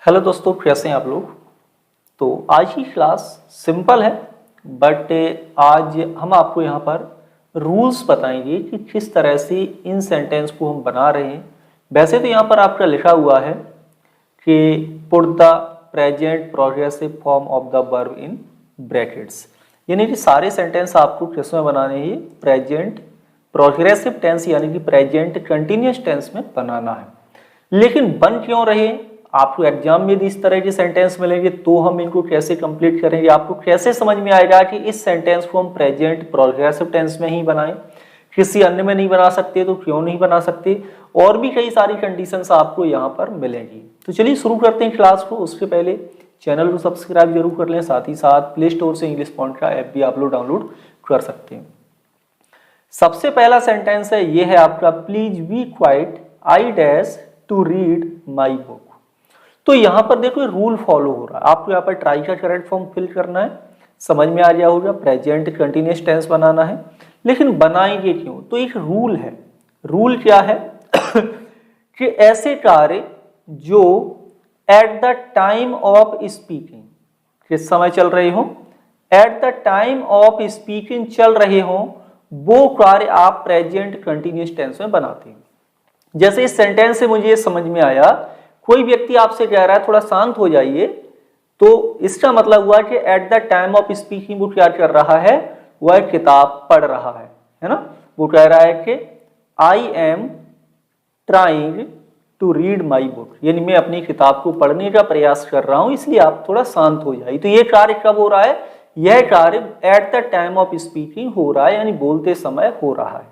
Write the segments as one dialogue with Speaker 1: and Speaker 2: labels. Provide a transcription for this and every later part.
Speaker 1: Hello दोस्तों, कैसे हैं आप लोग। तो आज की क्लास सिंपल है, बट आज हम आपको यहाँ पर रूल्स बताएंगे कि किस तरह से इन सेंटेंस को हम बना रहे हैं। वैसे तो यहाँ पर आपका लिखा हुआ है कि put the present progressive form of the verb in brackets, यानी कि सारे सेंटेंस आपको किस में बनाने हैं, प्रेजेंट प्रोग्रेसिव टेंस यानी कि प्रेजेंट कंटिन्यूस टेंस में बनाना है। लेकिन बन क्यों रहे, आपको एग्जाम में यदि इस तरह के सेंटेंस मिलेंगे तो हम इनको कैसे कंप्लीट करेंगे, आपको कैसे समझ में आएगा कि इस सेंटेंस को हम प्रेजेंट प्रोग्रेसिव टेंस में ही बनाएं, किसी अन्य में नहीं बना सकते तो क्यों नहीं बना सकते, और भी कई सारी कंडीशंस आपको यहाँ पर मिलेंगी। तो चलिए शुरू करते हैं क्लास को। उसके पहले चैनल को सब्सक्राइब जरूर कर लें, साथ ही साथ प्ले स्टोर से इंग्लिश पॉइंट का ऐप भी आप लोग डाउनलोड कर सकते हैं। सबसे पहला सेंटेंस है, ये है आपका, please be quiet, I dash to read my book. तो यहां पर देखो रूल फॉलो हो रहा है, आपको यहाँ पर ट्राई का करेक्ट फॉर्म फिल करना है, समझ में आ गया होगा, प्रेजेंट कंटिन्यूस टेंस बनाना है। लेकिन बनाएंगे क्यों, तो एक रूल है। रूल क्या है कि ऐसे कार्य जो at the time of speaking, किस समय चल रहे हो, at the time of speaking चल रहे हो, वो कार्य आप प्रेजेंट कंटिन्यूस टेंस में बनाते हैं। जैसे इस सेंटेंस से मुझे समझ में आया, कोई व्यक्ति आपसे कह रहा है थोड़ा शांत हो जाइए, तो इसका मतलब हुआ कि at the time of speaking वो क्या कर रहा है, वह किताब पढ़ रहा है ना। वो कह रहा है कि I am trying to read my book, यानी मैं अपनी किताब को पढ़ने का प्रयास कर रहा हूं, इसलिए आप थोड़ा शांत हो जाइए। तो ये कार्य कब हो रहा है, यह कार्य at the time of speaking हो रहा है, यानी बोलते समय हो रहा है।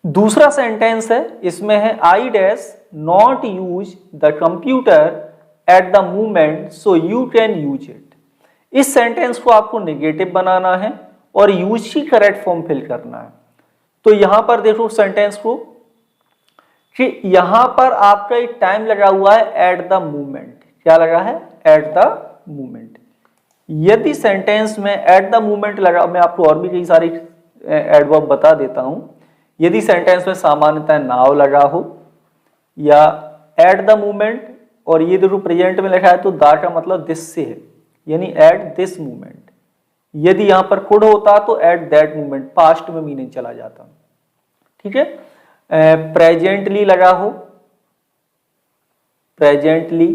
Speaker 1: दूसरा सेंटेंस है, इसमें है, I dash not use the computer at the moment so you can use it. इस सेंटेंस को आपको नेगेटिव बनाना है और यूज की करेक्ट फॉर्म फिल करना है। तो यहां पर देखो सेंटेंस को कि यहां पर आपका एक टाइम लगा हुआ है एट द मोमेंट, क्या लगा है, एट द मोमेंट। यदि सेंटेंस में एट द मोमेंट लगा, मैं आपको और भी कई सारे एडवर्ब बता देता हूं। यदि सेंटेंस में सामान्यतः नाउ लगा हो या एट द मोमेंट, और ये देखो प्रेजेंट में लिखा है तो दा का मतलब दिस से है, यानी एट दिस मोमेंट। यदि यहां पर कुड होता तो एट दैट मोमेंट, पास्ट में मीनिंग चला जाता। ठीक है, प्रेजेंटली लगा हो, प्रेजेंटली,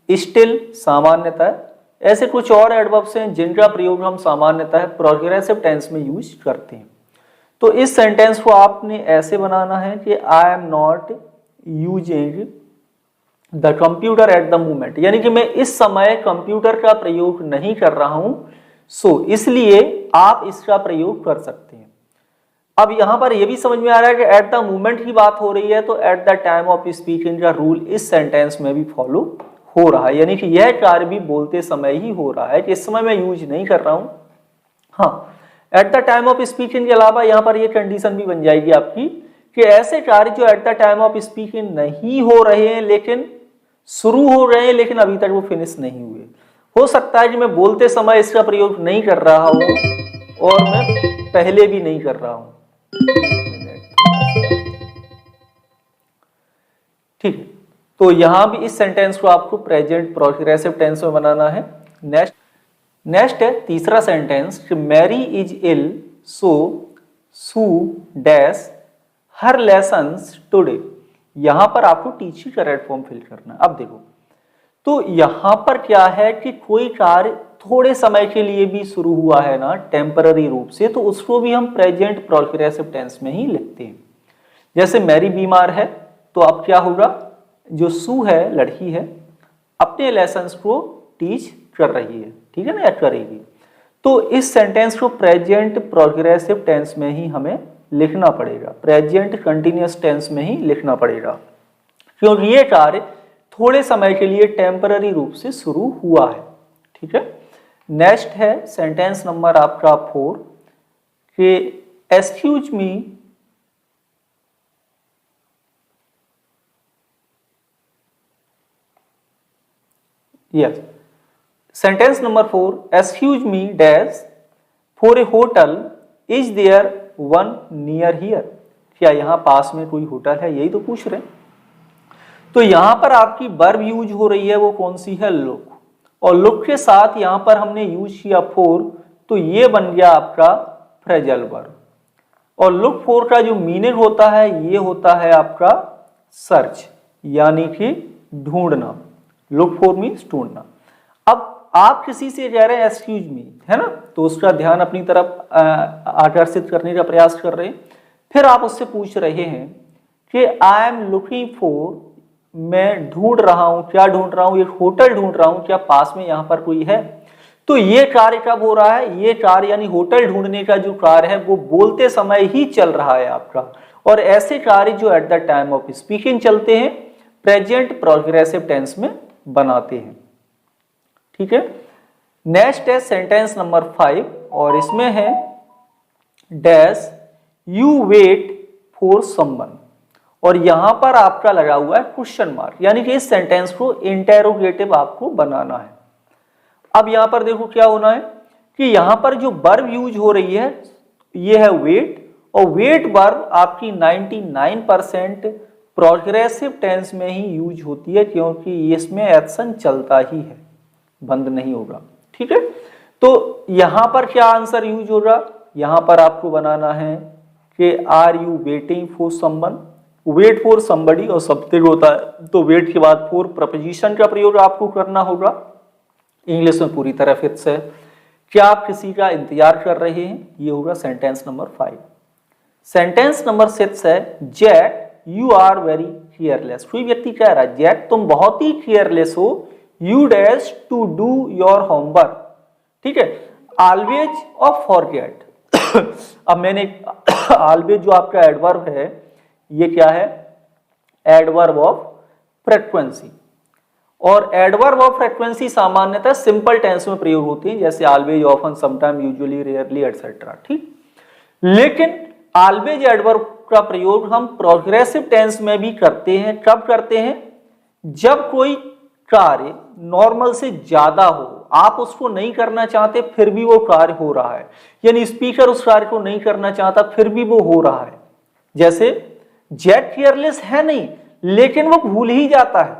Speaker 1: स्टिल सामान्यतः, ऐसे कुछ और एडवर्ब्स हैं जिनका प्रयोग हम सामान्यतः प्रोग्रेसिव टेंस में यूज करते हैं। तो इस सेंटेंस को आपने ऐसे बनाना है कि I am not using the computer at the moment, यानी कि मैं इस समय कंप्यूटर का प्रयोग नहीं कर रहा हूं, सो इसलिए आप इसका प्रयोग कर सकते हैं। अब यहां पर यह भी समझ में आ रहा है कि एट द मोमेंट की बात हो रही है, तो at the time of speaking का रूल इस सेंटेंस में भी फॉलो हो रहा है, यानी कि यह कार्य भी बोलते समय ही हो रहा है, कि इस समय मैं यूज नहीं कर रहा हूं। हाँ, at the time of speaking के अलावा यहां पर यह कंडीशन भी बन जाएगी आपकी कि ऐसे कार्य जो at the time of speaking नहीं हो रहे हैं लेकिन शुरू हो रहे हैं, लेकिन अभी तक वो फिनिश नहीं हुए। हो सकता है कि मैं बोलते समय इसका प्रयोग नहीं कर रहा हूं और मैं पहले भी नहीं कर रहा हूं। ठीक है, तो यहां भी इस सेंटेंस को आपको प्रेजेंट प्रोग्रेसिव टेंस में बनाना है। नेक्स्ट है तीसरा sentence, Mary is ill so Sue dash her lessons today. यहां पर आपको टीच की करेक्ट फॉर्म फिल करना है। अब देखो, तो यहां पर क्या है कि कोई कार्य थोड़े समय के लिए भी शुरू हुआ है ना, टेम्पररी रूप से, तो उसको भी हम प्रेजेंट प्रोग्रेसिव टेंस में ही लिखते हैं। जैसे मैरी बीमार है, तो अब क्या होगा, जो सू है, लड़की है, अपने लेसन्स को टीच कर रही है, ठीक है ना, या करेगी। तो इस सेंटेंस को प्रेजेंट प्रोग्रेसिव टेंस में ही हमें लिखना पड़ेगा, प्रेजेंट कंटिन्यूअस टेंस में ही लिखना पड़ेगा, क्योंकि ये कार्य थोड़े समय के लिए टेम्पररी रूप से शुरू हुआ है। ठीक है, नेक्स्ट है सेंटेंस नंबर आपका 4 कि excuse me, yes, sentence number 4, excuse me dash for a hotel, is there one near here. क्या यहां पास में कोई होटल है, यही तो पूछ रहे हैं। तो यहां पर आपकी वर्ब यूज हो रही है वो कौन सी है, लुक, और लुक के साथ यहां पर हमने यूज किया फॉर, तो ये बन गया आपका फ्रेजल वर्ब। और लुक फॉर का जो मीनिंग होता है ये होता है आपका सर्च, यानी कि ढूंढना। लुक फॉर मीन्स ढूंढना। अब आप किसी से कह रहे हैं एक्सक्यूज मी, है ना, तो उसका ध्यान अपनी तरफ आकर्षित करने का प्रयास कर रहे हैं। फिर आप उससे पूछ रहे हैं कि आई एम लुकिंग फॉर, मैं ढूंढ रहा हूं, क्या ढूंढ रहा हूं, एक होटल ढूंढ रहा हूं, क्या पास में यहां पर कोई है। तो ये कार्य कब हो रहा है, ये कार्य यानी होटल ढूंढने का जो कार्य है वो बोलते समय ही चल रहा है आपका। और ऐसे कार्य जो at the time of speaking चलते हैं प्रेजेंट प्रोग्रेसिव टेंस में बनाते हैं। ठीक है, नेक्स्ट है सेंटेंस नंबर 5 और इसमें है dash you wait for someone, और यहां पर आपका लगा हुआ है क्वेश्चन मार्क, यानी कि इस सेंटेंस को इंटेरोगेटिव आपको बनाना है। अब यहां पर देखो क्या होना है कि यहां पर जो वर्ब यूज हो रही है ये है वेट, और वेट वर्ब आपकी 99% प्रोग्रेसिव टेंस में ही यूज होती है, क्योंकि इसमें एक्शन चलता ही है, बंद नहीं होगा। ठीक है, तो यहां पर क्या आंसर यूज होगा, यहां पर आपको बनाना है कि are you waiting for someone, wait for somebody और सब्जेक्ट होता है, तो वेट के बाद फॉर प्रपोजिशन का प्रयोग आपको करना होगा। इंग्लिश में पूरी तरह फिक्स है, क्या आप किसी का इंतजार कर रहे हैं, ये होगा सेंटेंस नंबर 5। सेंटेंस नंबर 6 है Jack you are very careless, कोई व्यक्ति कह रहा है जैक तुम बहुत ही केयरलेस हो, you dash to do your homework. ठीक है, ऑलवेज और फॉरगेट अब मैंने ऑलवेज जो आपका एडवर्ब है ये क्या है, एडवर्ब ऑफ फ्रीक्वेंसी, और एडवर्ब ऑफ फ्रीक्वेंसी सामान्यतः सिंपल टेंस में प्रयोग होती है, जैसे always, often, sometime, usually, rarely etcetera. ठीक, लेकिन ऑलवेज एडवर्ब का प्रयोग हम प्रोग्रेसिव टेंस में भी करते हैं। कब करते हैं, जब कोई कार्य नॉर्मल से ज्यादा हो, आप उसको नहीं करना चाहते फिर भी वो कार्य हो रहा है, यानी स्पीकर उस कार्य को नहीं करना चाहता फिर भी वो हो रहा है। जैसे जैक केयरलेस है नहीं लेकिन वो भूल ही जाता है,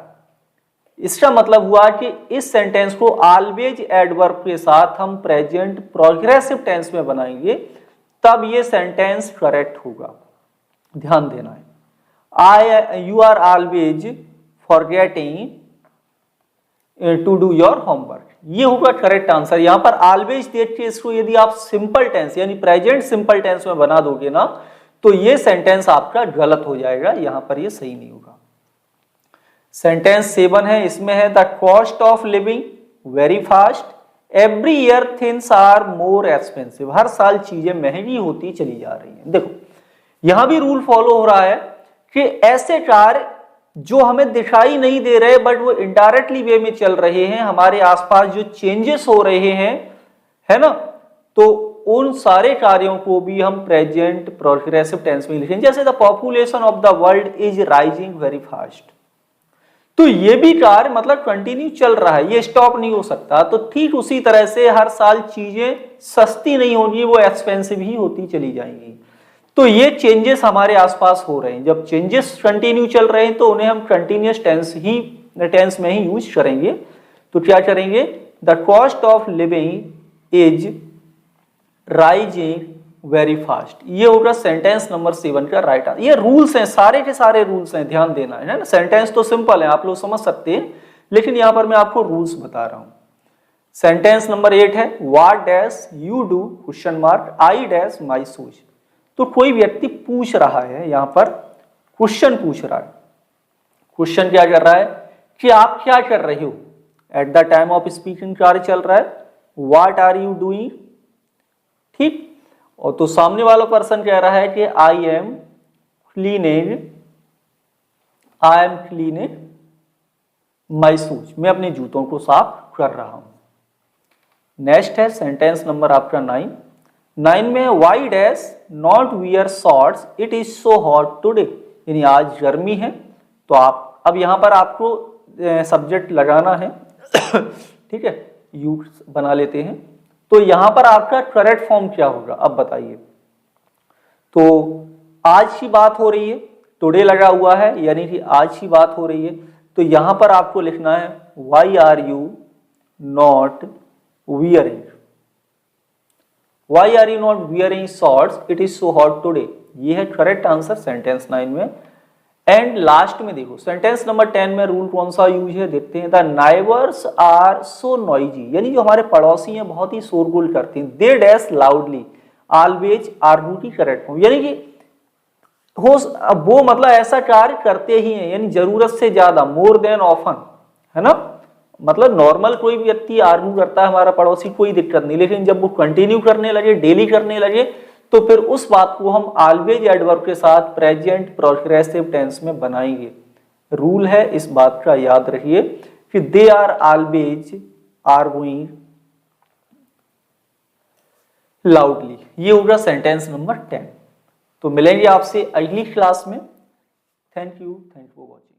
Speaker 1: इसका मतलब हुआ कि इस सेंटेंस को ऑलवेज एडवर्ब के साथ हम प्रेजेंट प्रोग्रेसिव टेंस में बनाएंगे, तब ये सेंटेंस करेक्ट होगा। ध्यान देना है, you are always forgetting to do your homework, ये होगा करेक्ट आंसर। यहां पर ऑलवेज देख के इसको यदि आप सिंपल टेंस यानी प्रेजेंट सिंपल टेंस में बना दोगे ना, तो ये सेंटेंस आपका गलत हो जाएगा, यहां पर ये सही नहीं होगा। सेंटेंस 7 है, इसमें है the cost of living very fast, every year things are more expensive, हर साल चीजें महंगी होती चली जा रही हैं। देखो यहां भी रूल फॉलो हो रहा है कि ऐसे कार्य जो हमें दिखाई नहीं दे रहे बट वो इनडायरेक्टली वे में चल रहे हैं, हमारे आसपास जो चेंजेस हो रहे हैं, है ना, तो उन सारे कार्यों को भी हम प्रेजेंट प्रोग्रेसिव टेंस में लिखेंगे। जैसे the population of the world is rising very fast, तो ये भी कार्य मतलब कंटिन्यू चल रहा है, ये स्टॉप नहीं हो सकता। तो ठीक उसी तरह से हर साल चीजें सस्ती नहीं होंगी, वो एक्सपेंसिव ही होती चली जाएंगी। तो ये चेंजेस हमारे आसपास हो रहे हैं, जब चेंजेस कंटिन्यू चल रहे हैं तो उन्हें हम कंटिन्यूअस टेंस में ही यूज करेंगे। तो क्या करेंगे, the cost of living is rising very fast, ये होगा सेंटेंस नंबर 7 का राइट आंसर। ये रूल्स हैं, सारे के सारे रूल्स हैं, ध्यान देना है ना। सेंटेंस तो सिंपल है, आप लोग समझ सकते हैं, लेकिन यहां पर मैं आपको रूल्स बता रहा हूं। सेंटेंस नंबर 8 है what dash you do question mark I dash my shoes. तो कोई व्यक्ति पूछ रहा है, यहां पर क्वेश्चन पूछ रहा है। क्वेश्चन क्या कर रहा है कि आप क्या कर रहे हो, at the time of speaking कार्य चल रहा है, व्हाट आर यू डूइंग। ठीक, और तो सामने वाला पर्सन कह रहा है कि I M cleaning my shoes, मैं अपने जूतों को साफ कर रहा हूं। नेक्स्ट है सेंटेंस नंबर आपका 9 में why dash not wear shorts it is so hot today, यानी आज गर्मी है। तो आप अब यहां पर आपको सब्जेक्ट लगाना है ठीक है, यू बना लेते हैं। तो यहां पर आपका करेक्ट फॉर्म क्या होगा, अब बताइए। तो आज की बात हो रही है, टुडे लगा हुआ है यानी कि आज की बात हो रही है, तो यहां पर आपको लिखना है why are you not wearing, why are you not wearing shorts, it is so hot today. ये है करेक्ट आंसर सेंटेंस 9 में। एंड लास्ट में देखो सेंटेंस नंबर 10 में रूल कौन सा यूज है देखते हैं। The neighbours are so noisy, यानी जो हमारे पड़ोसी हैं बहुत ही शोरगुल करते हैं। They dash loudly always argue की करेक्ट फॉर्म, यानी कि हो वो मतलब ऐसा कार्य करते ही हैं, यानी जरूरत से ज्यादा, मोर देन ऑफन, है ना। मतलब नॉर्मल कोई भी व्यक्ति आर्गू करता है हमारा पड़ोसी, कोई दिक्कत नहीं, लेकिन जब वो कंटिन्यू करने लगे, डेली करने लगे, तो फिर उस बात को हम ऑलवेज एडवर्ब के साथ प्रेजेंट प्रोग्रेसिव टेंस में बनाएंगे। रूल है, इस बात का याद रखिए कि they are always arguing loudly. ये होगा सेंटेंस नंबर 10। तो मिलेंगे आपसे अगली क्लास में। Thank you for watching.